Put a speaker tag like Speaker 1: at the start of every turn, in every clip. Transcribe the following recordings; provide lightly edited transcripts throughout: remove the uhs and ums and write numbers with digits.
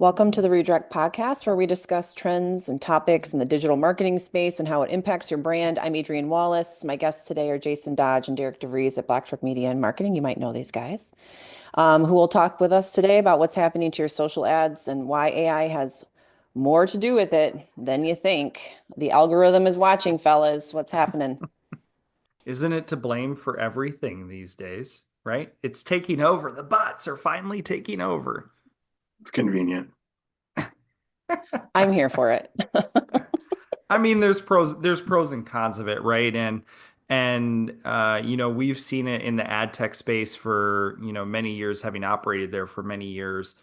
Speaker 1: Welcome to the Redirect Podcast, where we discuss trends and topics in the digital marketing space and how it impacts your brand. I'm Adrienne Wallace. My guests today are Jason Dodge and Derek DeVries at BlackTruck Media and Marketing. You might know these guys, who will talk with us today about what's happening to your social ads and why AI has more to do with it than you think. The algorithm is watching, fellas. What's happening?
Speaker 2: Isn't it to blame for everything these days, right? It's taking over. The bots are finally taking over.
Speaker 3: It's convenient.
Speaker 1: I'm here for it.
Speaker 2: I mean, there's pros and cons of it, right? And we've seen it in the ad tech space for, many years, having operated there for many years.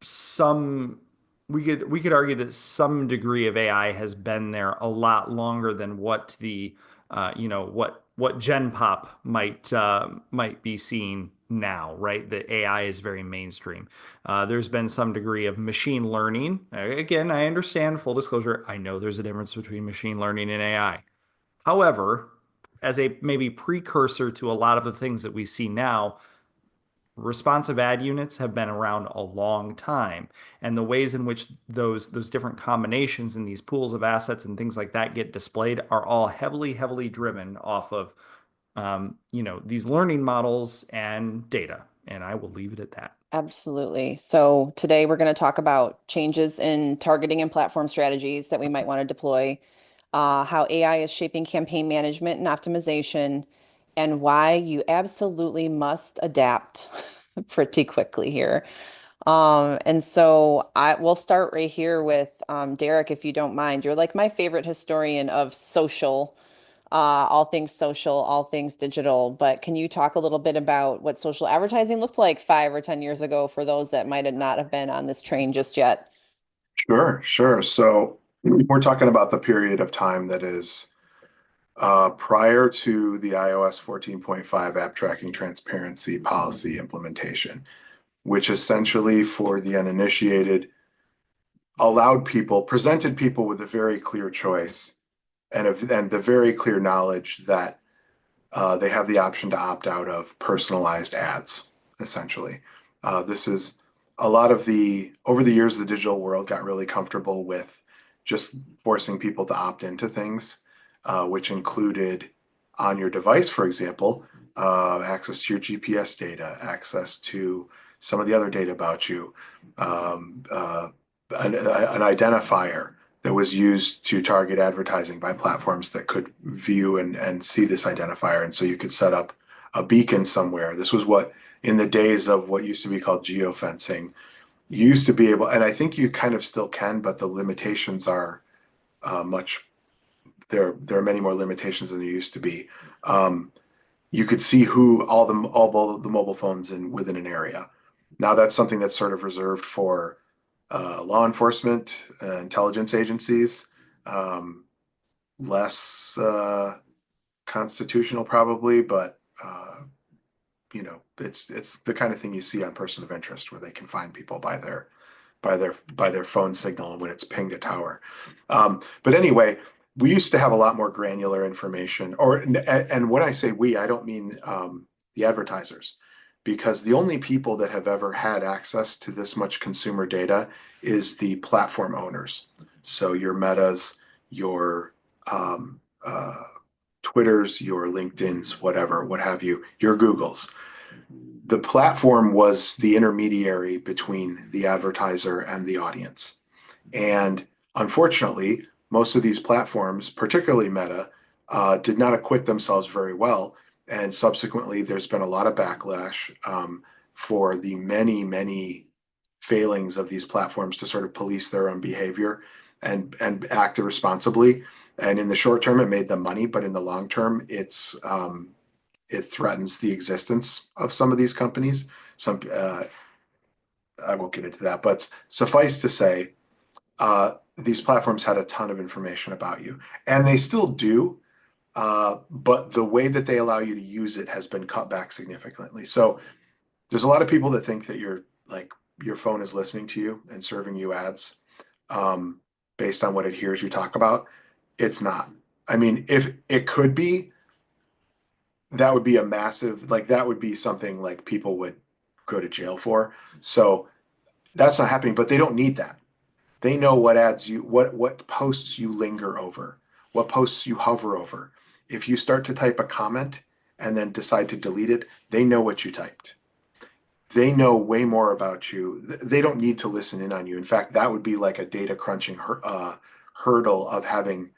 Speaker 2: Some we could argue that some degree of AI has been there a lot longer than what the what Gen Pop might be seeing now, right? The AI is very mainstream. There's been some degree of machine learning. Again, I understand, full disclosure, I know there's a difference between machine learning and AI. However, as a maybe precursor to a lot of the things that we see now, responsive ad units have been around a long time, and the ways in which those different combinations and these pools of assets and things like that get displayed are all heavily driven off of these learning models and data. And I will leave it at that.
Speaker 1: Absolutely. So today we're going to talk about changes in targeting and platform strategies that we might want to deploy, how AI is shaping campaign management and optimization, and why you absolutely must adapt pretty quickly here. And so we'll start right here with Derek, if you don't mind. You're like my favorite historian of social, all things social, all things digital. But can you talk a little bit about what social advertising looked like 5 or 10 years ago for those that might have not have been on this train just yet?
Speaker 3: Sure, sure. So we're talking about the period of time that is prior to the iOS 14.5 app tracking transparency policy implementation, which essentially, for the uninitiated, presented people with a very clear choice and the very clear knowledge that they have the option to opt out of personalized ads, essentially. This is a lot of over the years, the digital world got really comfortable with just forcing people to opt into things, which included on your device, for example, access to your GPS data, access to some of the other data about you, an identifier that was used to target advertising by platforms that could view and see this identifier. And so you could set up a beacon somewhere. This was what, in the days of what used to be called geofencing, you used to be able, and I think you kind of still can, but the limitations are much, there are many more limitations than there used to be. You could see who all the mobile phones within an area. Now that's something that's sort of reserved for law enforcement, intelligence agencies, um, less constitutional probably, but it's the kind of thing you see on Person of Interest where they can find people by their phone signal and when it's pinged a tower. But anyway, we used to have a lot more granular information, and when I say we, I don't mean the advertisers, because the only people that have ever had access to this much consumer data is the platform owners. So your Metas, your Twitters, your LinkedIn's, whatever, what have you, your Googles. The platform was the intermediary between the advertiser and the audience. And unfortunately, most of these platforms, particularly Meta, did not acquit themselves very well. And subsequently, there's been a lot of backlash for the many failings of these platforms to sort of police their own behavior and act responsibly. And in the short term, it made them money, but in the long term, it threatens the existence of some of these companies. I won't get into that, but suffice to say, these platforms had a ton of information about you, and they still do. But the way that they allow you to use it has been cut back significantly. So there's a lot of people that think that your phone is listening to you and serving you ads based on what it hears you talk about. It's not. I mean, if it could be, that would be a massive, that would be something like people would go to jail for. So That's not happening, but they don't need that. They know what ads you, what posts you linger over, what posts you hover over. If you start to type a comment and then decide to delete it, they know what you typed. They know way more about you. They don't need to listen in on you. In fact, that would be like a data crunching hurdle of having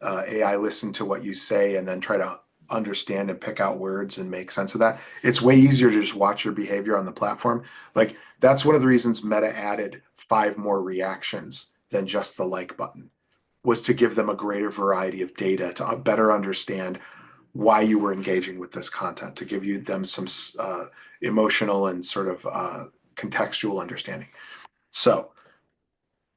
Speaker 3: AI listen to what you say and then try to understand and pick out words and make sense of that. It's way easier to just watch your behavior on the platform. Like that's one of the reasons Meta added 5 more reactions than just the like button, was to give them a greater variety of data to better understand why you were engaging with this content, to give you them some emotional and sort of contextual understanding. So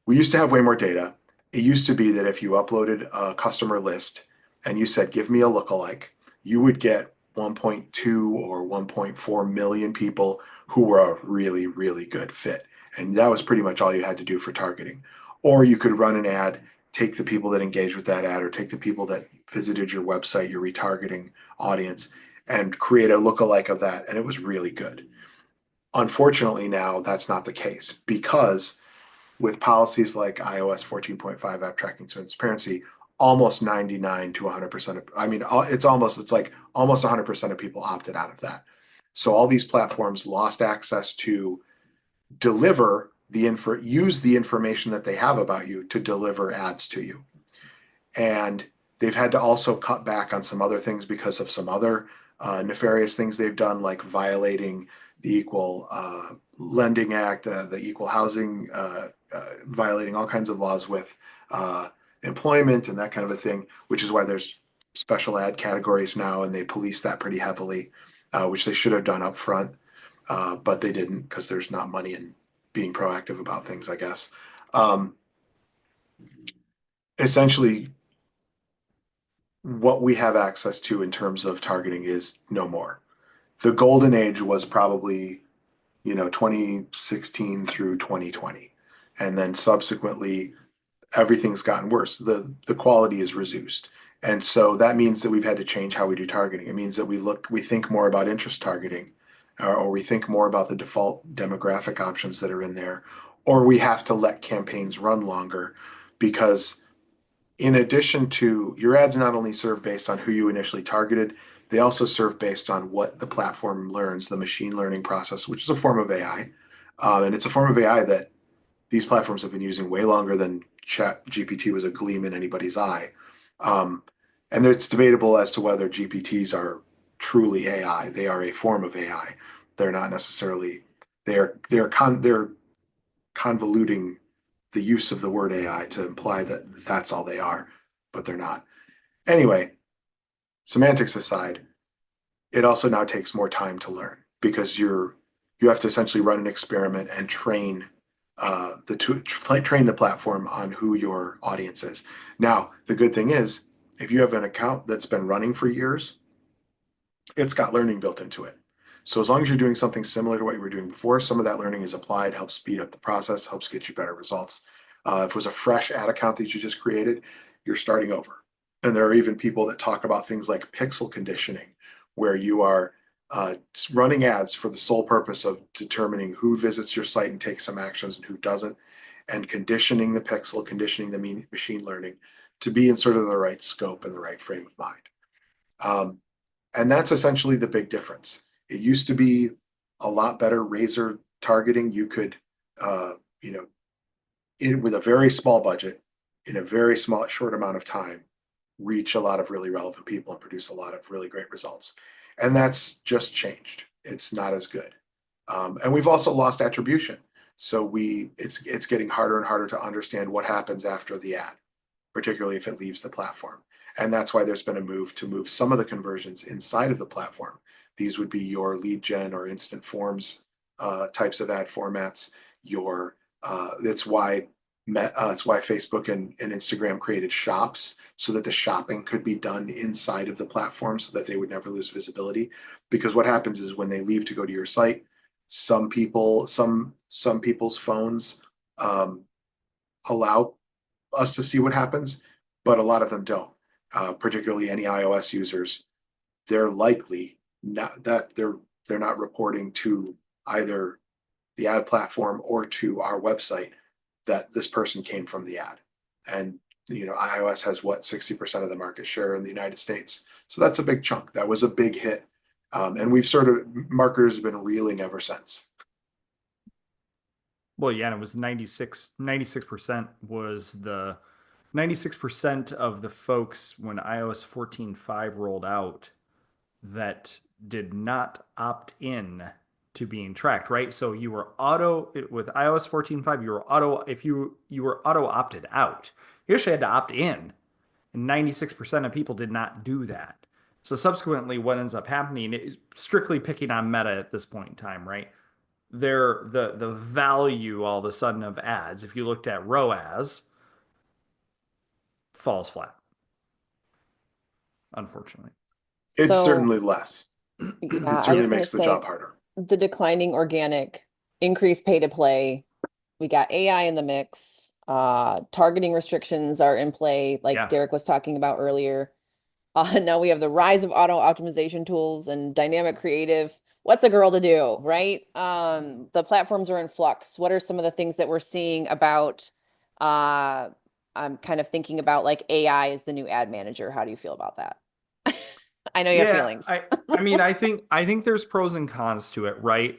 Speaker 3: we used to have way more data. It used to be that if you uploaded a customer list and you said, give me a lookalike, you would get 1.2 or 1.4 million people who were a really, really good fit. And that was pretty much all you had to do for targeting. Or you could run an ad, take the people that engaged with that ad, or take the people that visited your website, your retargeting audience, and create a lookalike of that. And it was really good. Unfortunately, now that's not the case because with policies like iOS 14.5 app tracking transparency, almost 99 to 100% of, I mean, it's like almost 100% of people opted out of that. So all these platforms lost access to deliver use the information that they have about you to deliver ads to you. And they've had to also cut back on some other things because of some other nefarious things they've done, like violating the Equal Lending Act, the Equal Housing, violating all kinds of laws with employment and that kind of a thing, which is why there's special ad categories now, and they police that pretty heavily, which they should have done up front, but they didn't because there's not money in being proactive about things, I guess. Essentially, what we have access to in terms of targeting is no more. The golden age was probably 2016 through 2020, and then subsequently everything's gotten worse. The quality is reduced, and so that means that we've had to change how we do targeting. It means that we think more about interest targeting, or we think more about the default demographic options that are in there, or we have to let campaigns run longer because in addition to your ads not only serve based on who you initially targeted, they also serve based on what the platform learns, the machine learning process, which is a form of AI. And it's a form of AI that these platforms have been using way longer than Chat GPT was a gleam in anybody's eye. And it's debatable as to whether GPTs are truly AI. They are a form of AI. They're not necessarily, they're convoluting the use of the word AI to imply that that's all they are, but they're not. Anyway, semantics aside, it also now takes more time to learn because you have to essentially run an experiment and train the platform on who your audience is. Now, the good thing is, if you have an account that's been running for years, it's got learning built into it. So as long as you're doing something similar to what you were doing before, some of that learning is applied, helps speed up the process, helps get you better results. If it was a fresh ad account that you just created, you're starting over. And there are even people that talk about things like pixel conditioning, where you are running ads for the sole purpose of determining who visits your site and takes some actions and who doesn't, and conditioning the pixel, conditioning the machine learning to be in sort of the right scope and the right frame of mind. And that's essentially the big difference. It used to be a lot better razor targeting. You could, with a very small budget, in a very short amount of time, reach a lot of really relevant people and produce a lot of really great results. And that's just changed. It's not as good. And we've also lost attribution. So it's getting harder and harder to understand what happens after the ad, particularly if it leaves the platform. And that's why there's been a move to move some of the conversions inside of the platform. These would be your lead gen or instant forms types of ad formats. That's why Facebook and Instagram created shops so that the shopping could be done inside of the platform so that they would never lose visibility. Because what happens is when they leave to go to your site, some people's phones allow us to see what happens, but a lot of them don't. Particularly any iOS users, they're likely not that they're not reporting to either the ad platform or to our website that this person came from the ad. And iOS has what, 60% of the market share in the United States. So that's a big chunk. That was a big hit. And we've sort of, marketers have been reeling ever since.
Speaker 2: Well, yeah, and it was 96% was the 96% of the folks when iOS 14.5 rolled out that did not opt in to being tracked, right? So you were auto with iOS 14.5, you were auto if you were auto opted out. You actually had to opt in, and 96% of people did not do that. So subsequently, what ends up happening is strictly picking on Meta at this point in time, right? The value all of a sudden of ads, if you looked at ROAS, falls flat, unfortunately.
Speaker 3: It's
Speaker 1: So
Speaker 3: certainly less.
Speaker 1: yeah,
Speaker 3: It
Speaker 1: I
Speaker 3: certainly
Speaker 1: was going to
Speaker 3: makes the job
Speaker 1: say
Speaker 3: harder.
Speaker 1: the declining organic, increased pay to play. We got AI in the mix. Targeting restrictions are in play, like
Speaker 2: Yeah.
Speaker 1: Derek was talking about earlier. Now we have the rise of auto optimization tools and dynamic creative. What's a girl to do, right? The platforms are in flux. What are some of the things that we're seeing about I'm kind of thinking about like AI is the new ad manager. How do you feel about that? I know you have
Speaker 2: Yeah,
Speaker 1: feelings.
Speaker 2: I mean I think there's pros and cons to it, right?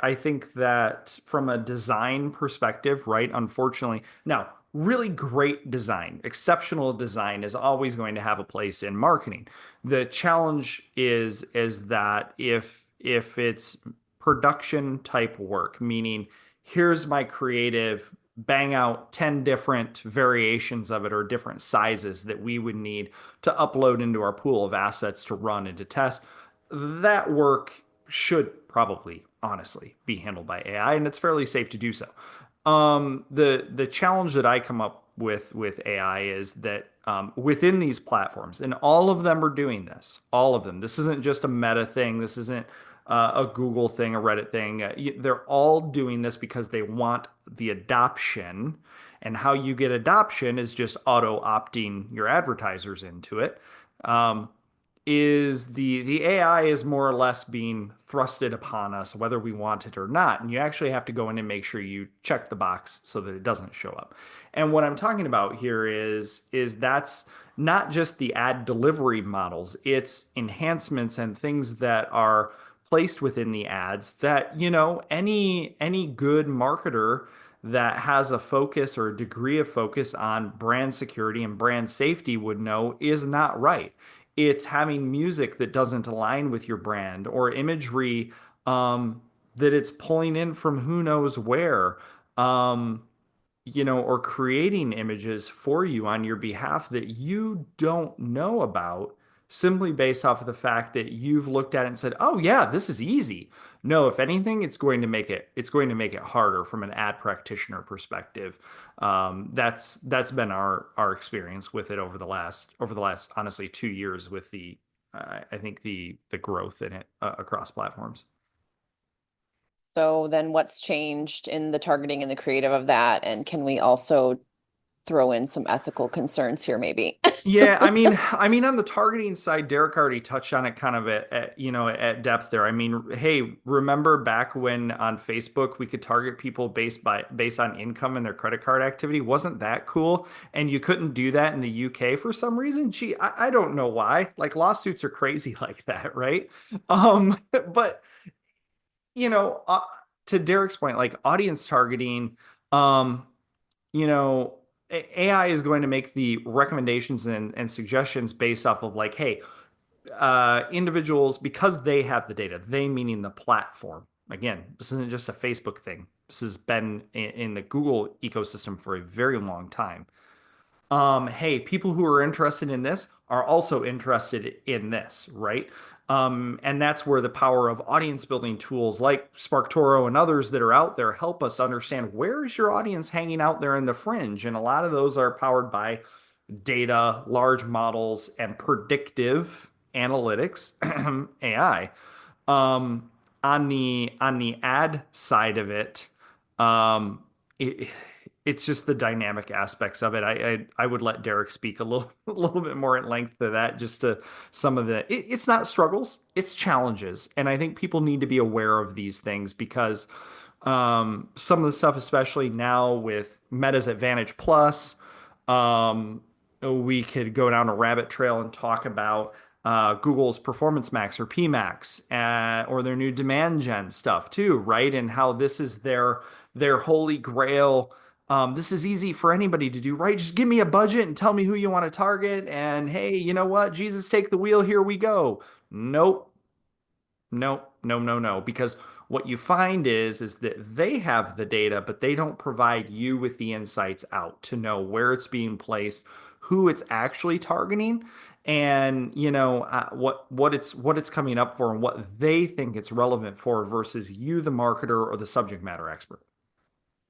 Speaker 2: I think that from a design perspective, right? Unfortunately, now really great design, exceptional design is always going to have a place in marketing. The challenge is that if it's production type work, meaning here's my creative, bang out 10 different variations of it or different sizes that we would need to upload into our pool of assets to run and to test. That work should probably, honestly, be handled by AI, and it's fairly safe to do so. The challenge that I come up with AI is that within these platforms, and all of them are doing this, all of them. This isn't just a Meta thing. This isn't a Google thing, a Reddit thing. They're all doing this because they want the adoption. And how you get adoption is just auto opting your advertisers into it. Um, is the AI is more or less being thrusted upon us, whether we want it or not. And you actually have to go in and make sure you check the box so that it doesn't show up. And what I'm talking about here is that's not just the ad delivery models, it's enhancements and things that are placed within the ads that, any good marketer that has a focus or a degree of focus on brand security and brand safety would know is not right. It's having music that doesn't align with your brand or imagery that it's pulling in from who knows where. Um, or creating images for you on your behalf that you don't know about simply based off of the fact that you've looked at it and said, "Oh yeah, this is easy." No, if anything, it's going to make it harder from an ad practitioner perspective. That's been our experience with it over the last honestly 2 years with the I think the growth in it across platforms.
Speaker 1: So then what's changed in the targeting and the creative of that? And can we also throw in some ethical concerns here, maybe?
Speaker 2: Yeah, I mean, on the targeting side, Derek already touched on it kind of at depth there. I mean, hey, remember back when on Facebook we could target people based on income and their credit card activity? Wasn't that cool? And you couldn't do that in the UK for some reason. Gee, I don't know why. Like lawsuits are crazy like that, right? But you know, uh, to Derek's point, like audience targeting, um, you know, AI is going to make the recommendations and suggestions based off of like, hey, individuals, because they have the data, they meaning the platform. Again, this isn't just a Facebook thing. This has been in the Google ecosystem for a very long time. Hey, people who are interested in this are also interested in this, right? And that's where the power of audience building tools like SparkToro and others that are out there help us understand where is your audience hanging out there in the fringe. And a lot of those are powered by data, large models, and predictive analytics, AI. Um, on the ad side of it, um, it it's just the dynamic aspects of it. I would let Derek speak a little a little bit more at length to that, just to some of it's not struggles, it's challenges. And I think people need to be aware of these things because some of the stuff, especially now with Meta's Advantage Plus, um, we could go down a rabbit trail and talk about Google's Performance Max or PMax, or their new demand gen stuff too, right? And how this is their holy grail. This is easy for anybody to do, right? Just give me a budget and tell me who you want to target. And hey, you know what? Jesus, take the wheel. Here we go. Nope. No, no, no, no. Because what you find is that they have the data, but they don't provide you with the insights out to know where it's being placed, who it's actually targeting, and what it's coming up for and what they think it's relevant for versus you, the marketer or the subject matter expert.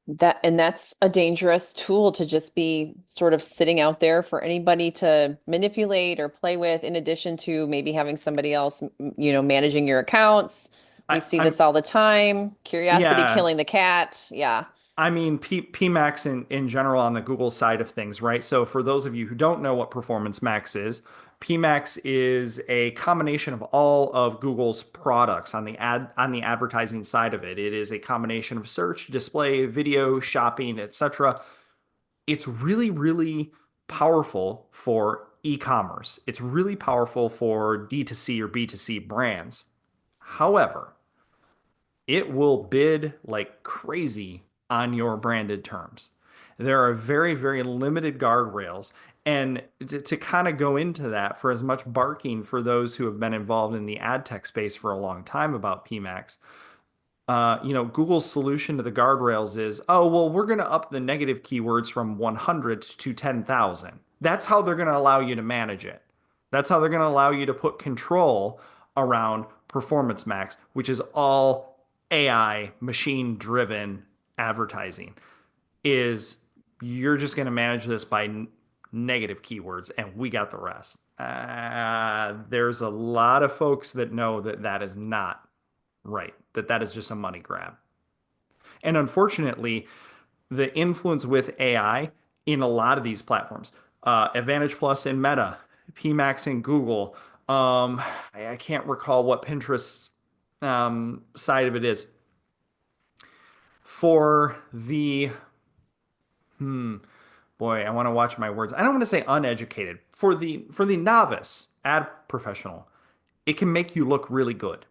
Speaker 1: That's a dangerous tool to just be sort of sitting out there for anybody to manipulate or play with, in addition to maybe having somebody else, managing your accounts. We see
Speaker 2: I'm
Speaker 1: this all the time. Curiosity
Speaker 2: Yeah,
Speaker 1: killing the cat. Yeah.
Speaker 2: I mean, PMax in general on the Google side of things, right? So for those of you who don't know what Performance Max is, PMax is a combination of all of Google's products on the advertising side of it. It is a combination of search, display, video, shopping, etc. It's really, really powerful for e-commerce. It's really powerful for D2C or B2C brands. However, it will bid like crazy on your branded terms. There are very, very limited guardrails. And to kind of go into that, for as much barking for those who have been involved in the ad tech space for a long time about PMAX, Google's solution to the guardrails is, oh, well, we're going to up the negative keywords from 100 to 10,000. That's how they're going to allow you to manage it. That's how they're going to allow you to put control around Performance Max, which is all AI machine driven advertising. Is you're just going to manage this by negative keywords and we got the rest. There's a lot of folks that know that that is not right, that that is just a money grab. And unfortunately, the influence with AI in a lot of these platforms, Advantage Plus in Meta, PMax in Google, I can't recall what Pinterest side of it is. For the, boy, I want to watch my words. I don't want to say uneducated. For the novice ad professional, it can make you look really good.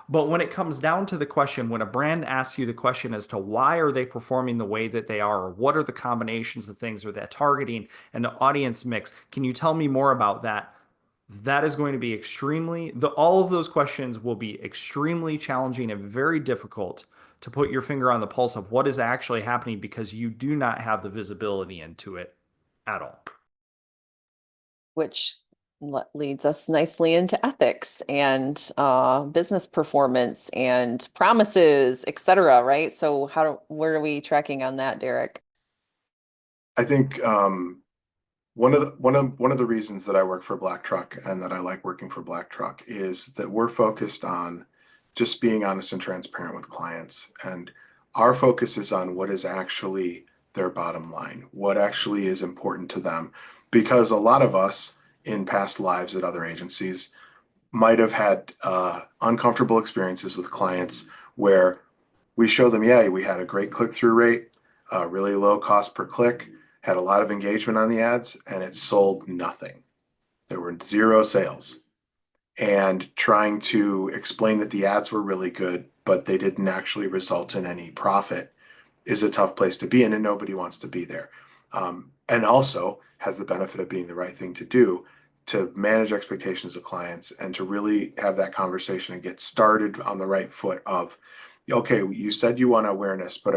Speaker 2: But when it comes down to the question, when a brand asks you the question as to why are they performing the way that they are, or what are the combinations of things, or that targeting and the audience mix, can you tell me more about that? That is going to be all of those questions will be extremely challenging and very difficult to put your finger on the pulse of what is actually happening because you do not have the visibility into it at all.
Speaker 1: Which leads us nicely into ethics and business performance and promises, etc. Right? So where are we tracking on that, Derek?
Speaker 3: I think one of the reasons that I work for BlackTruck and that I like working for BlackTruck is that we're focused on just being honest and transparent with clients. And our focus is on what is actually their bottom line, what actually is important to them. Because a lot of us in past lives at other agencies might have had uncomfortable experiences with clients where we show them, yeah, we had a great click-through rate, really low cost per click, had a lot of engagement on the ads, and it sold nothing. There were zero sales. And trying to explain that the ads were really good, but they didn't actually result in any profit is a tough place to be in, and nobody wants to be there. And also has the benefit of being the right thing to do to manage expectations of clients and to really have that conversation and get started on the right foot of, okay, you said you want awareness, but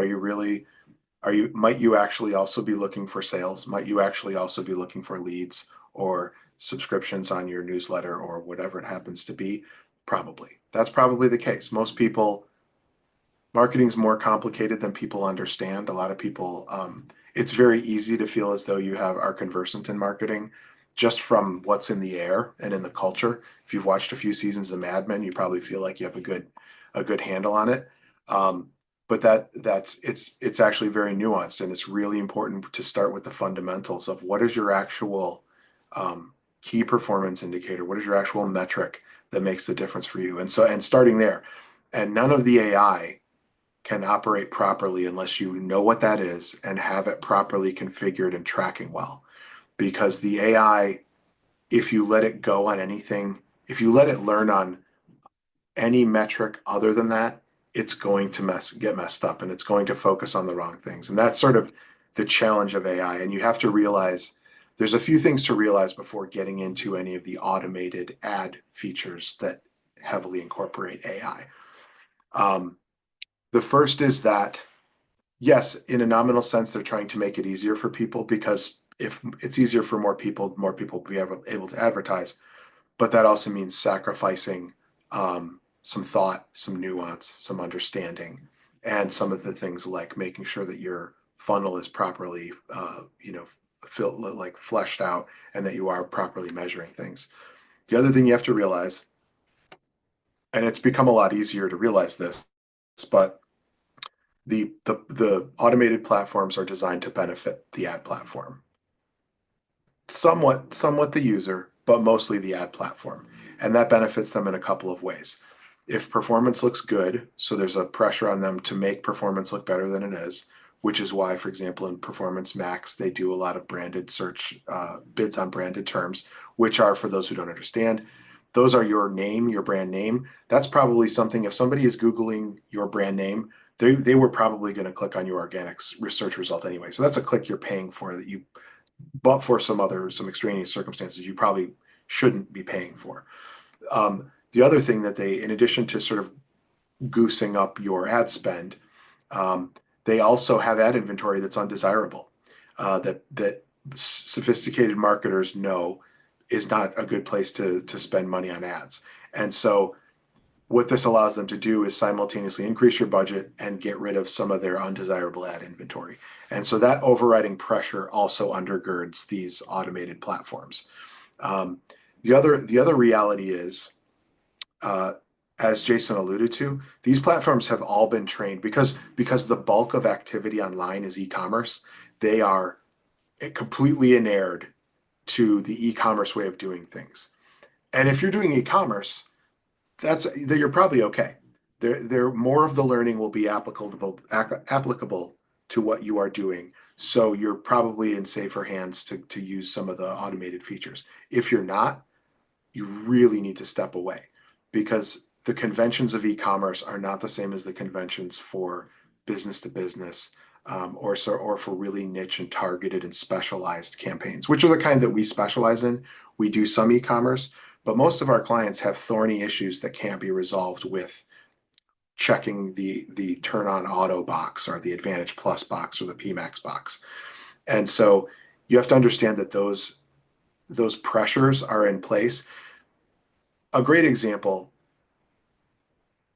Speaker 3: might you actually also be looking for sales? Might you actually also be looking for leads or subscriptions on your newsletter or whatever it happens to be? Probably. That's probably the case. Most people, marketing is more complicated than people understand. A lot of people, it's very easy to feel as though you are conversant in marketing just from what's in the air and in the culture. If you've watched a few seasons of Mad Men, you probably feel like you have a good handle on it. But but it's actually very nuanced, and it's really important to start with the fundamentals of what is your actual key performance indicator, what is your actual metric that makes the difference for you, and starting there, and none of the AI can operate properly unless you know what that is and have it properly configured and tracking well, because the AI, if you let it go on anything, if you let it learn on any metric other than that, it's going to get messed up, and it's going to focus on the wrong things. And that's sort of the challenge of AI. And you have to realize there's a few things to realize before getting into any of the automated ad features that heavily incorporate AI. The first is that, yes, in a nominal sense, they're trying to make it easier for people, because if it's easier for more people will be able to advertise. But that also means sacrificing some thought, some nuance, some understanding, and some of the things like making sure that your funnel is properly, fleshed out, and that you are properly measuring things. The other thing you have to realize, and it's become a lot easier to realize this, but the automated platforms are designed to benefit the ad platform. Somewhat the user, but mostly the ad platform. And that benefits them in a couple of ways. If performance looks good, so there's a pressure on them to make performance look better than it is, which is why, for example, in Performance Max, they do a lot of branded search bids on branded terms, which are, for those who don't understand, those are your name, your brand name. That's probably something, if somebody is Googling your brand name, they were probably going to click on your organic search result anyway. So that's a click you're paying for, that you, but for some extraneous circumstances, you probably shouldn't be paying for. The other thing that they, in addition to sort of goosing up your ad spend, they also have ad inventory that's undesirable, that sophisticated marketers know is not a good place to spend money on ads. And so what this allows them to do is simultaneously increase your budget and get rid of some of their undesirable ad inventory. And so that overriding pressure also undergirds these automated platforms. The other reality is, as Jason alluded to, these platforms have all been trained, because the bulk of activity online is e-commerce. They are completely inured to the e-commerce way of doing things. And if you're doing e-commerce, you're probably okay. There more of the learning will be applicable to what you are doing. So you're probably in safer hands to use some of the automated features. If you're not, you really need to step away, because the conventions of e-commerce are not the same as the conventions for business to business, or for really niche and targeted and specialized campaigns, which are the kind that we specialize in. We do some e-commerce, but most of our clients have thorny issues that can't be resolved with checking the turn on auto box, or the Advantage Plus box, or the PMax box. And so you have to understand that those pressures are in place. A great example,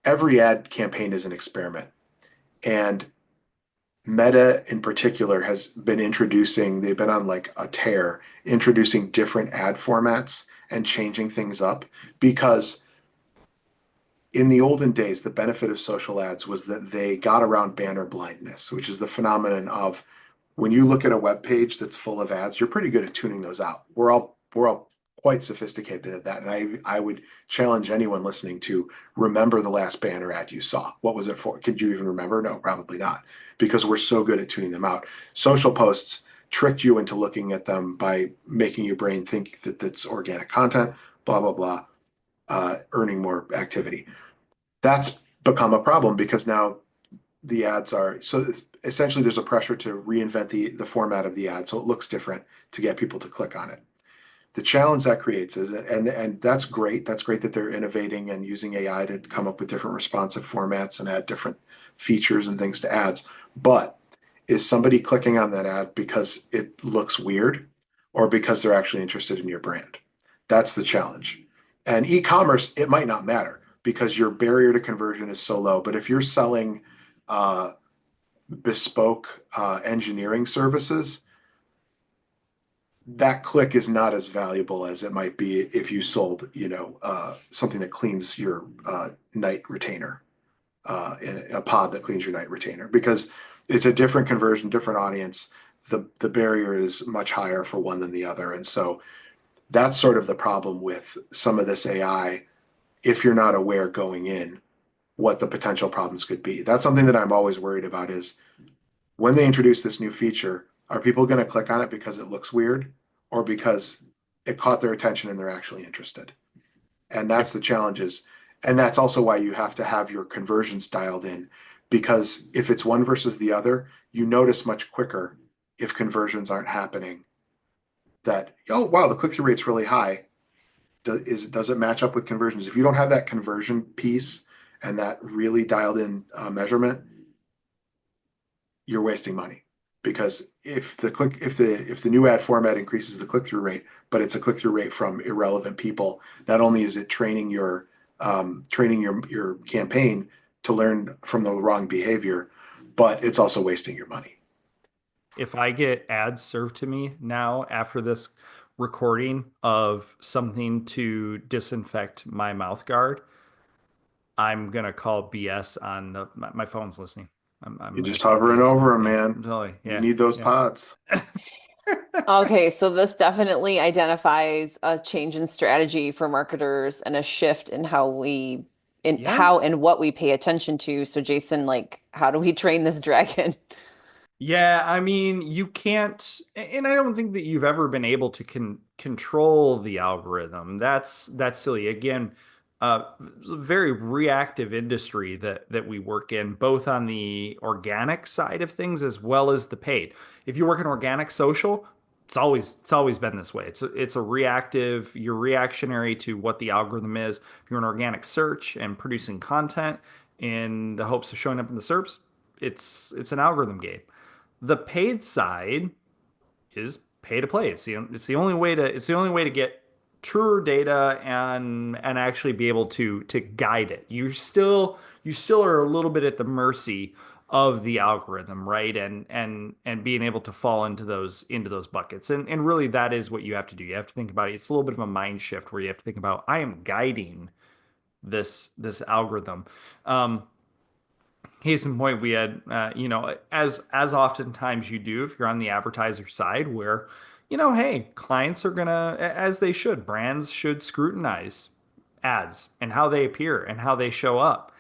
Speaker 3: every ad campaign is an experiment. And Meta in particular has been they've been on like a tear, introducing different ad formats and changing things up, because in the olden days, the benefit of social ads was that they got around banner blindness, which is the phenomenon of, when you look at a web page that's full of ads, you're pretty good at tuning those out. We're all quite sophisticated at that. And I would challenge anyone listening to remember the last banner ad you saw. What was it for? Could you even remember? No, probably not, because we're so good at tuning them out. Social posts tricked you into looking at them by making your brain think that it's organic content, blah, blah, blah, earning more activity. That's become a problem, because now the ads are, so essentially there's a pressure to reinvent the format of the ad so it looks different to get people to click on it. The challenge that creates is, and that's great. That's great that they're innovating and using AI to come up with different responsive formats and add different features and things to ads. But is somebody clicking on that ad because it looks weird, or because they're actually interested in your brand? That's the challenge. And e-commerce, it might not matter, because your barrier to conversion is so low. But if you're selling bespoke engineering services, that click is not as valuable as it might be if you sold, something that cleans your night retainer. in a pod that cleans your night retainer because it's a different conversion, different audience. The barrier is much higher for one than the other. And so that's sort of the problem with some of this AI if you're not aware going in what the potential problems could be. That's something that I'm always worried about is when they introduce this new feature, are people going to click on it because it looks weird or because it caught their attention and they're actually interested? And that's
Speaker 2: If
Speaker 3: the challenges. And that's also why you have to have your conversions dialed in because if it's one versus the other, you notice much quicker if conversions aren't happening that, oh, wow, the click-through rate's really high. Does it match up with conversions? If you don't have that conversion piece and that really dialed in measurement, you're wasting money because if the new ad format increases the click-through rate, but it's a click-through rate from irrelevant people, not only is it training your campaign to learn from the wrong behavior, but it's also wasting your money.
Speaker 2: if I get ads served to me now after this recording of something to disinfect my mouth guard, I'm gonna call BS on my phone's listening. I'm
Speaker 3: You're
Speaker 2: gonna
Speaker 3: just
Speaker 2: call
Speaker 3: hovering
Speaker 2: BS
Speaker 3: over
Speaker 2: on.
Speaker 3: them,
Speaker 2: Yeah,
Speaker 3: man.
Speaker 2: totally.
Speaker 3: You
Speaker 2: Yeah,
Speaker 3: need those
Speaker 2: yeah.
Speaker 3: pods.
Speaker 1: Okay, so this definitely identifies a change in strategy for marketers and a shift in
Speaker 2: Yeah.
Speaker 1: how and what we pay attention to. So Jason, like, how do we train this dragon?
Speaker 2: Yeah, I mean, you can't, and I don't think that you've ever been able to control the algorithm. That's silly. Again, it's a very reactive industry that we work in, both on the organic side of things as well as the paid. If you work in organic social, it's always been this way. It's a reactive, you're reactionary to what the algorithm is. If you're an organic search and producing content in the hopes of showing up in the SERPs, it's an algorithm game. The paid side is pay to play. It's the only way to get truer data and actually be able to guide it. You still are a little bit at the mercy of the algorithm, right? And being able to fall into those buckets. And really that is what you have to do. You have to think about it. It's a little bit of a mind shift where you have to think about I am guiding this algorithm. Um, Case in point, we had, as oftentimes you do if you're on the advertiser side, where, hey, clients are gonna, as they should, brands should scrutinize ads and how they appear and how they show up.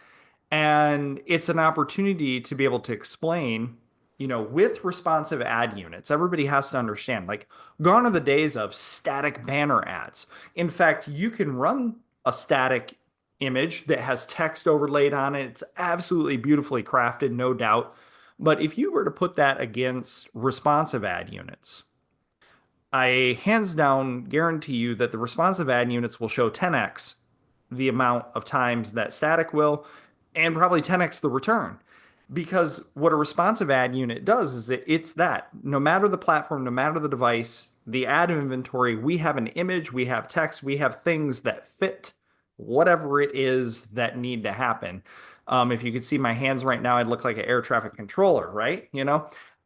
Speaker 2: And it's an opportunity to be able to explain, with responsive ad units, everybody has to understand, like, gone are the days of static banner ads. In fact, you can run a static image that has text overlaid on it. It's absolutely beautifully crafted, no doubt. But if you were to put that against responsive ad units, I hands down guarantee you that the responsive ad units will show 10x the amount of times that static will, and probably 10x the return. Because what a responsive ad unit does is it's that no matter the platform, no matter the device, the ad inventory, we have an image, we have text, we have things that fit whatever it is that need to happen. If you could see my hands right now, I'd look like an air traffic controller, right?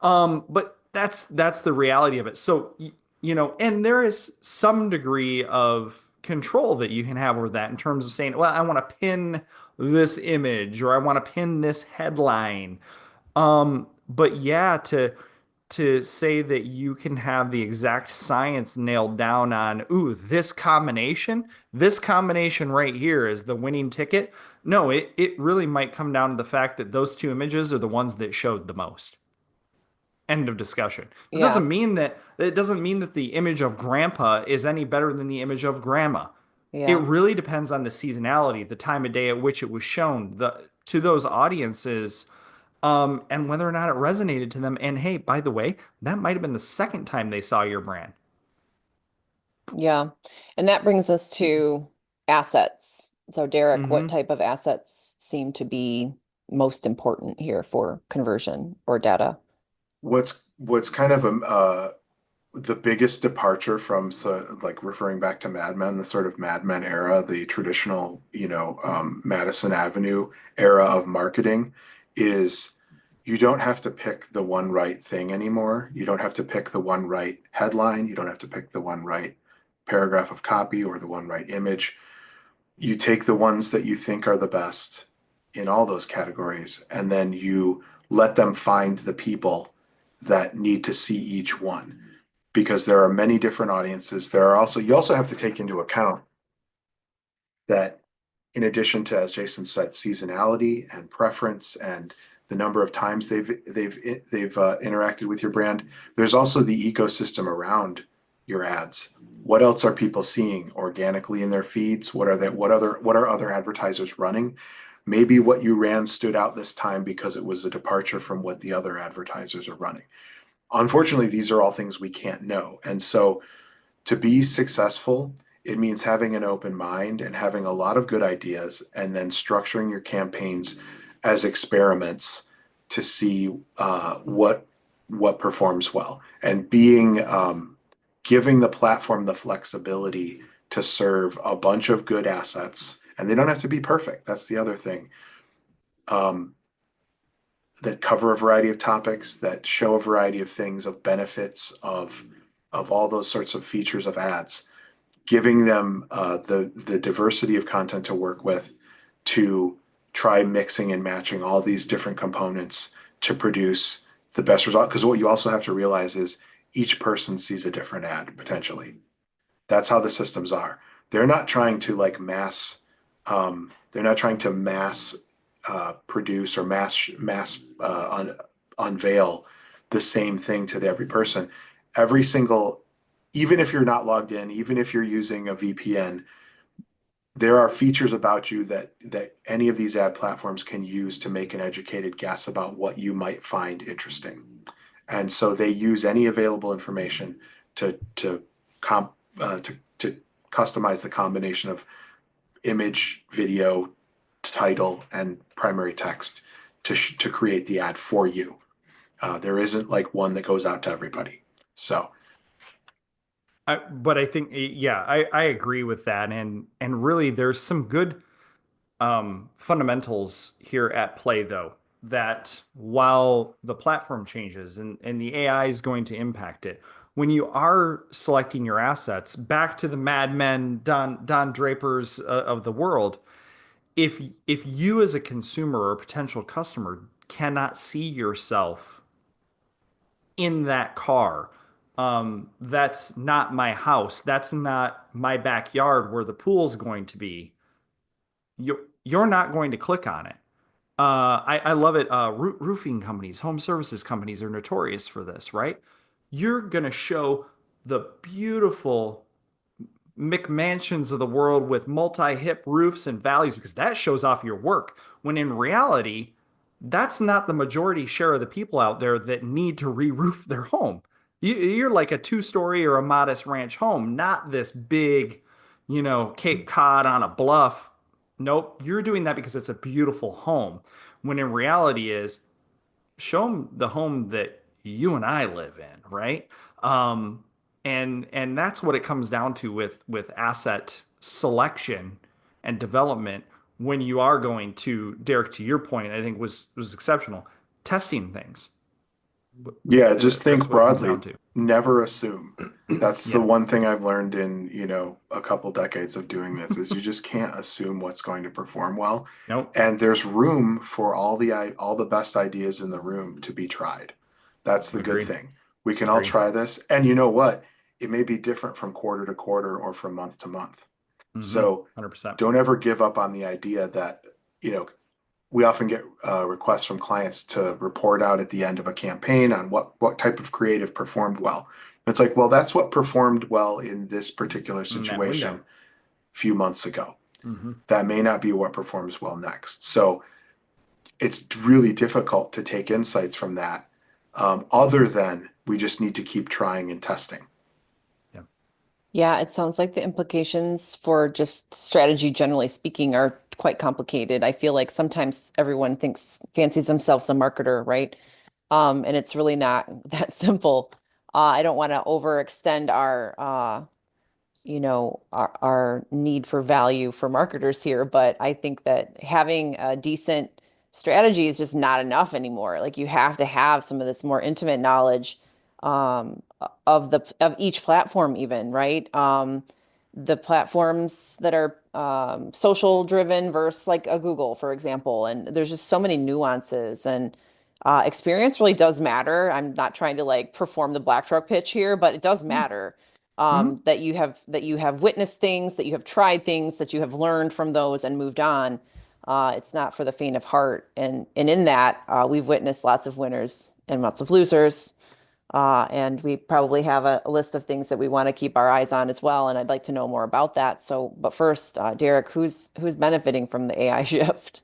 Speaker 2: But that's the reality of it. So, and there is some degree of control that you can have over that in terms of saying, well, I want to pin this image or I want to pin this headline. But yeah, to say that you can have the exact science nailed down on, ooh, this combination right here is the winning ticket. No, it really might come down to the fact that those two images are the ones that showed the most. End of discussion. That
Speaker 1: Yeah.
Speaker 2: doesn't mean that it doesn't mean that the image of grandpa is any better than the image of grandma. It
Speaker 1: Yeah.
Speaker 2: really depends on the seasonality, the time of day at which it was shown, to those audiences, and whether or not it resonated to them. And hey, by the way, that might have been the second time they saw your brand.
Speaker 1: Yeah. And that brings us to assets. So Derek, what
Speaker 2: Hmm.
Speaker 1: type of assets seem to be most important here for conversion or data?
Speaker 3: What's kind of the biggest departure from like referring back to Mad Men, the sort of Mad Men era, the traditional, Madison Avenue era of marketing is you don't have to pick the one right thing anymore. You don't have to pick the one right headline. You don't have to pick the one right paragraph of copy or the one right image. You take the ones that you think are the best in all those categories, and then you let them find the people that need to see each one, because there are many different audiences. You also have to take into account that, in addition to, as Jason said, seasonality and preference and the number of times they've interacted with your brand, there's also the ecosystem around your ads. What else are people seeing organically in their feeds? What are other advertisers running? Maybe what you ran stood out this time because it was a departure from what the other advertisers are running. Unfortunately, these are all things we can't know. And so to be successful, it means having an open mind and having a lot of good ideas, and then structuring your campaigns as experiments to see what performs well, and being giving the platform the flexibility to serve a bunch of good assets. And they don't have to be perfect. That's the other thing. Um, that cover a variety of topics, that show a variety of things, of benefits, of all those sorts of features of ads, giving them the diversity of content to work with, to try mixing and matching all these different components to produce the best result. Because what you also have to realize is each person sees a different ad potentially. That's how the systems are. They're not trying to like mass. They're not trying to mass produce or unveil the same thing to every person. Every single, even if you're not logged in, even if you're using a VPN, there are features about you that any of these ad platforms can use to make an educated guess about what you might find interesting. And so they use any available information to comp to customize the combination of image, video, title, and primary text to create the ad for you. There isn't like one that goes out to everybody. So
Speaker 2: But I think, yeah, I agree with that. And really there's some good fundamentals here at play, though, that while the platform changes and the AI is going to impact it, when you are selecting your assets, back to the Mad Men, Don Drapers of the world, if you as a consumer or potential customer cannot see yourself in that car, that's not my house, that's not my backyard where the pool's going to be, you're not going to click on it. I love it. Roofing companies, home services companies are notorious for this, right? You're going to show the beautiful McMansions of the world with multi-hip roofs and valleys because that shows off your work. When in reality, that's not the majority share of the people out there that need to re-roof their home. You're like a two-story or a modest ranch home, not this big, Cape Cod on a bluff. Nope, you're doing that because it's a beautiful home. When in reality is show them the home that you and I live in, right? And that's what it comes down to with asset selection and development when you are going to, Derek, to your point, I think was exceptional, testing things.
Speaker 3: yeah, just
Speaker 2: That's
Speaker 3: think
Speaker 2: what it comes down
Speaker 3: broadly.
Speaker 2: to.
Speaker 3: Never assume. That's the
Speaker 2: Yeah.
Speaker 3: one thing I've learned in, a couple decades of doing this is you just can't assume what's going to perform well.
Speaker 2: Nope.
Speaker 3: And there's room for all the best ideas in the room to be tried. That's the good
Speaker 2: Agreed.
Speaker 3: thing. We can all
Speaker 2: Agreed.
Speaker 3: try this. And you know what? It may be different from quarter to quarter or from month to month.
Speaker 2: Mm-hmm.
Speaker 3: So
Speaker 2: 100%.
Speaker 3: don't ever give up on the idea that, we often get requests from clients to report out at the end of a campaign on what type of creative performed well. It's like, well, that's what performed well in this particular
Speaker 2: In that
Speaker 3: situation
Speaker 2: window.
Speaker 3: a few months ago.
Speaker 2: Mm-hmm.
Speaker 3: That may not be what performs well next. So it's really difficult to take insights from that, other than we just need to keep trying and testing.
Speaker 2: Yeah.
Speaker 1: Yeah, it sounds like the implications for just strategy, generally speaking, are quite complicated. I feel like sometimes everyone fancies themselves a marketer, right? And it's really not that simple. I don't want to overextend our need for value for marketers here, but I think that having a decent strategy is just not enough anymore. Like you have to have some of this more intimate knowledge of each platform even, right? the platforms that are social driven versus like a Google, for example. And there's just so many nuances and experience really does matter. I'm not trying to like perform the BlackTruck pitch here, but it does matter
Speaker 2: Mhm.
Speaker 1: that you have witnessed things, that you have tried things, that you have learned from those and moved on. It's not for the faint of heart. And in that, we've witnessed lots of winners and lots of losers. And we probably have a list of things that we want to keep our eyes on as well. And I'd like to know more about that. So, but first, Derek, who's benefiting from the AI shift?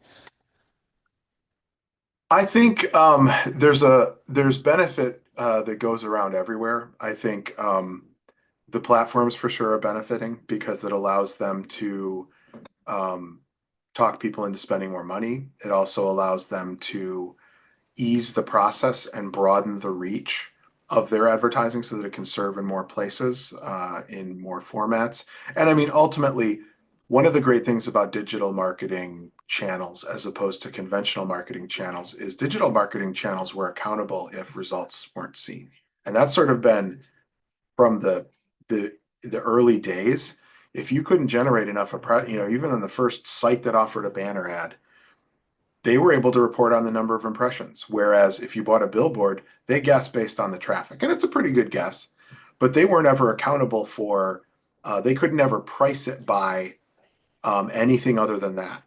Speaker 3: I think there's benefit that goes around everywhere. I think the platforms for sure are benefiting because it allows them to um, talk people into spending more money. It also allows them to ease the process and broaden the reach of their advertising so that it can serve in more places, in more formats. And I mean, ultimately, one of the great things about digital marketing channels as opposed to conventional marketing channels is digital marketing channels were accountable if results weren't seen. And that's sort of been from the the early days. If you couldn't generate enough, even in the first site that offered a banner ad, they were able to report on the number of impressions. Whereas if you bought a billboard, they guessed based on the traffic. And it's a pretty good guess, but they weren't ever accountable for, they could never price it by anything other than that.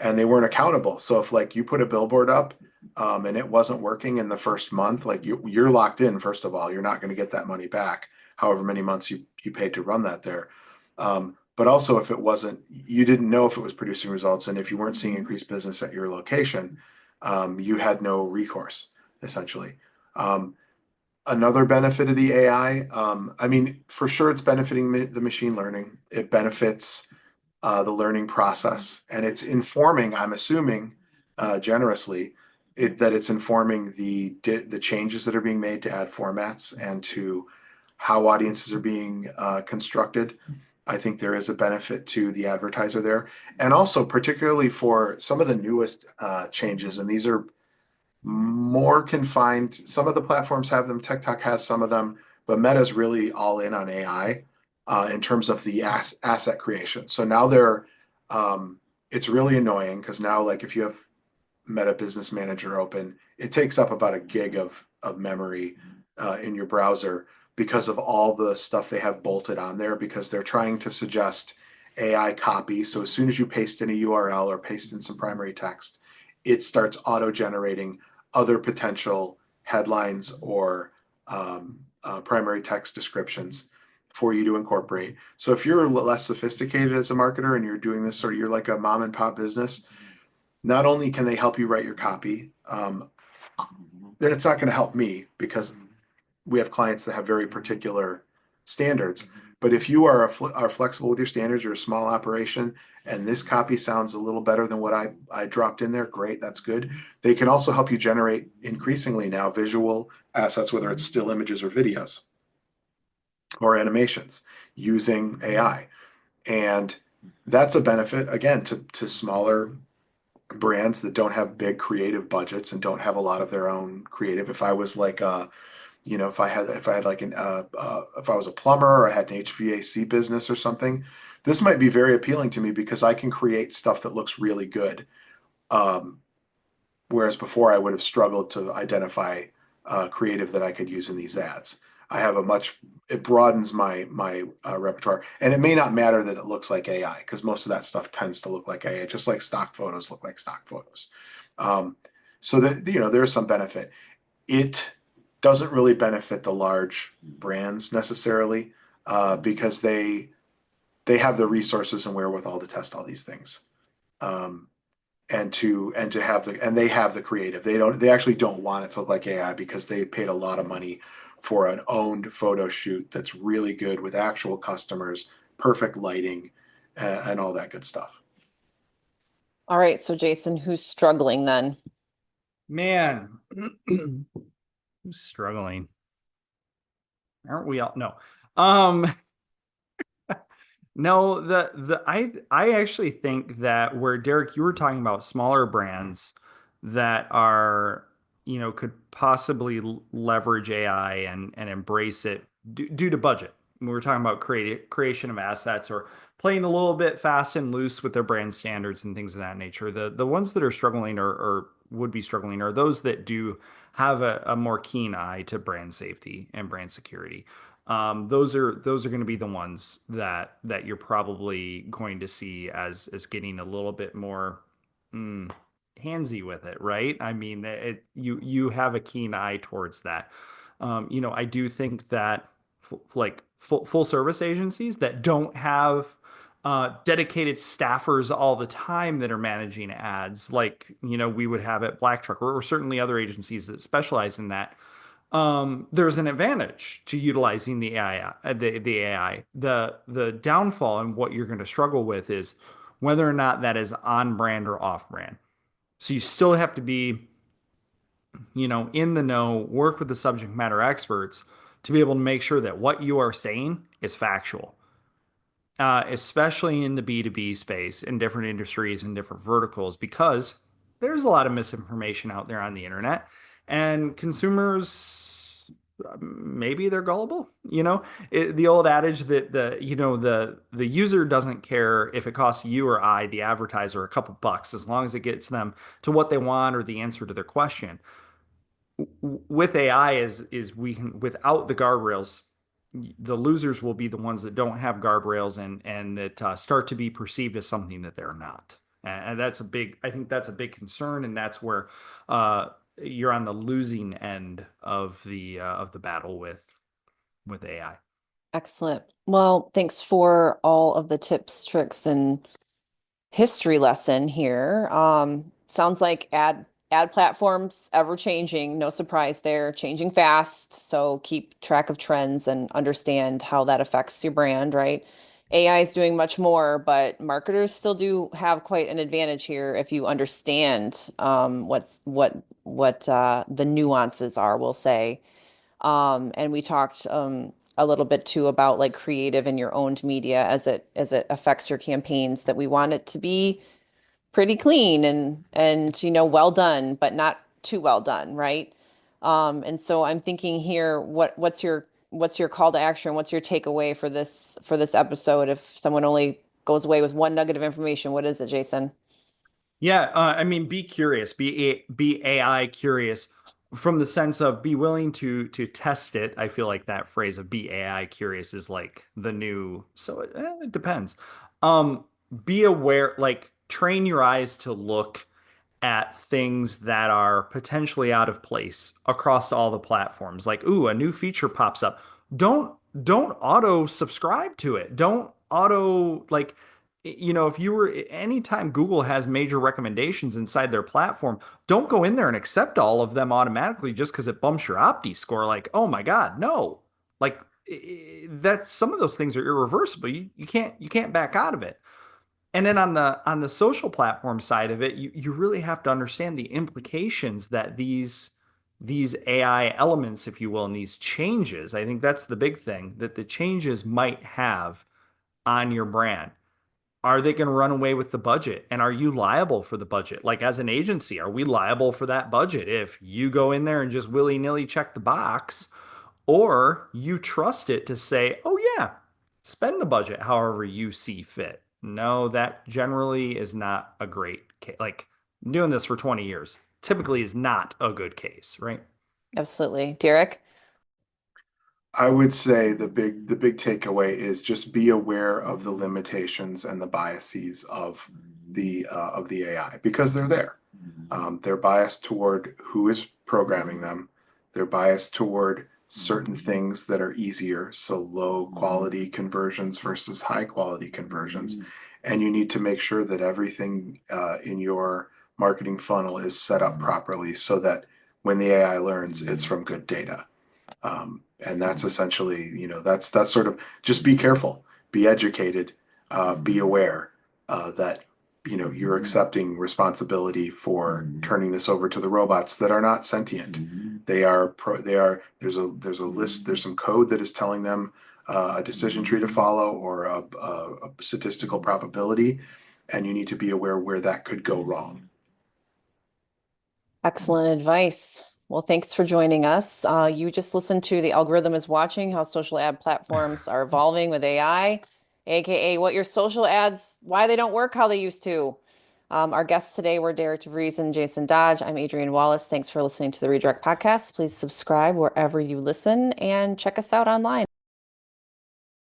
Speaker 3: And they weren't accountable. So if like you put a billboard up and it wasn't working in the first month, like you're locked in, first of all, you're not going to get that money back, however many months you paid to run that there. But also, if it wasn't, you didn't know if it was producing results, and if you weren't seeing increased business at your location, you had no recourse, essentially. Um, Another benefit of the AI, I mean, for sure, it's benefiting the machine learning. It benefits the learning process, and it's informing. I'm assuming generously that it's informing the changes that are being made to ad formats and to how audiences are being constructed. I think there is a benefit to the advertiser there, and also particularly for some of the newest changes. And these are more confined. Some of the platforms have them. TikTok has some of them, but Meta's really all in on AI in terms of the asset creation. So now it's really annoying because now, like, if you have Meta Business Manager open, it takes up about a gig of memory in your browser because of all the stuff they have bolted on there because they're trying to suggest AI copy. So as soon as you paste in a URL or paste in some primary text, it starts auto generating other potential headlines or primary text descriptions for you to incorporate. So if you're less sophisticated as a marketer and you're doing this, or you're like a mom and pop business, not only can they help you write your copy, then it's not going to help me because we have clients that have very particular standards. But if you are flexible with your standards, you're a small operation, and this copy sounds a little better than what I dropped in there, great, that's good. They can also help you generate increasingly now visual assets, whether it's still images or videos or animations using AI. And that's a benefit again to smaller brands that don't have big creative budgets and don't have a lot of their own creative. If I was like if I had like if I was a plumber or I had an HVAC business or something, this might be very appealing to me because I can create stuff that looks really good. Um, Whereas before I would have struggled to identify creative that I could use in these ads. I have it broadens my repertoire, and it may not matter that it looks like AI because most of that stuff tends to look like AI, just like stock photos look like stock photos. Um, so that there's some benefit. It doesn't really benefit the large brands necessarily because they have the resources and wherewithal to test all these things. Um, and they have the creative. They actually don't want it to look like AI because they paid a lot of money for an owned photo shoot that's really good with actual customers, perfect lighting, and all that good stuff.
Speaker 1: All right, so Jason, who's struggling then?
Speaker 2: Man, who's struggling? Aren't we all? No. Um, no, I actually think that where Derek, you were talking about smaller brands that are, could possibly leverage AI and embrace it due to budget. when we're talking about creation of assets or playing a little bit fast and loose with their brand standards and things of that nature, the ones that are struggling or would be struggling are those that do have a more keen eye to brand safety and brand security. Those are going to be the ones that you're probably going to see as getting a little bit more handsy with it, right? I mean, you have a keen eye towards that. I do think that like full service agencies that don't have dedicated staffers all the time that are managing ads, like we would have at BlackTruck or certainly other agencies that specialize in that. There's an advantage to utilizing the AI. The AI. The downfall and what you're going to struggle with is whether or not that is on brand or off brand. So you still have to be, in the know, work with the subject matter experts to be able to make sure that what you are saying is factual, especially in the B2B space in different industries and different verticals, because there's a lot of misinformation out there on the internet and consumers, maybe they're gullible. The old adage that the user doesn't care if it costs you or I, the advertiser, a couple bucks, as long as it gets them to what they want or the answer to their question. With AI is we can, without the guardrails, the losers will be the ones that don't have guardrails and that start to be perceived as something that they're not. And I think that's a big concern, and that's where you're on the losing end of the battle with AI.
Speaker 1: Excellent. Well, thanks for all of the tips, tricks, and history lesson here. Sounds like ad platforms ever changing, no surprise there, changing fast. So keep track of trends and understand how that affects your brand, right? AI is doing much more, but marketers still do have quite an advantage here if you understand what the nuances are, we'll say. And we talked a little bit too about like creative in your owned media as it affects your campaigns, that we want it to be pretty clean and well done, but not too well done, right? And so I'm thinking here, what's your call to action? What's your takeaway for this episode? If someone only goes away with one nugget of information, what is it, Jason?
Speaker 2: Yeah, I mean, be curious, be AI curious, from the sense of be willing to test it. I feel like that phrase of be AI curious is like the new. So it depends. Um, be aware, like train your eyes to look at things that are potentially out of place across all the platforms. Like, ooh, a new feature pops up. Don't auto subscribe to it. Don't auto like if you were anytime Google has major recommendations inside their platform, don't go in there and accept all of them automatically just because it bumps your Opti score. Like, oh my God, no. Like that's some of those things are irreversible. You can't back out of it. And then on the social platform side of it, you really have to understand the implications that these AI elements, if you will, and these changes. I think that's the big thing that the changes might have on your brand. Are they going to run away with the budget? And are you liable for the budget? Like as an agency, are we liable for that budget if you go in there and just willy-nilly check the box, or you trust it to say, oh yeah, spend the budget however you see fit? No, that generally is not a great case. Like doing this for 20 years typically is not a good case, right?
Speaker 1: Absolutely. Derek?
Speaker 3: I would say the big takeaway is just be aware of the limitations and the biases of the AI because they're there. They're biased toward who is programming them. They're biased toward certain things that are easier, so low quality conversions versus high quality conversions. And you need to make sure that everything in your marketing funnel is set up properly so that when the AI learns, it's from good data. And that's essentially, that's sort of just be careful, be educated, be aware that you're accepting responsibility for turning this over to the robots that are not sentient. There's a list, there's some code that is telling them a decision tree to follow or a statistical probability, and you need to be aware where that could go wrong.
Speaker 1: Excellent advice. Well, thanks for joining us. You just listened to The Algorithm is Watching, how social ad platforms are evolving with AI, aka what your social ads, why they don't work how they used to. Our guests today were Derek DeVries and Jason Dodge. I'm Adrienne Wallace. Thanks for listening to the Redirect Podcast. Please subscribe wherever you listen and check us out online.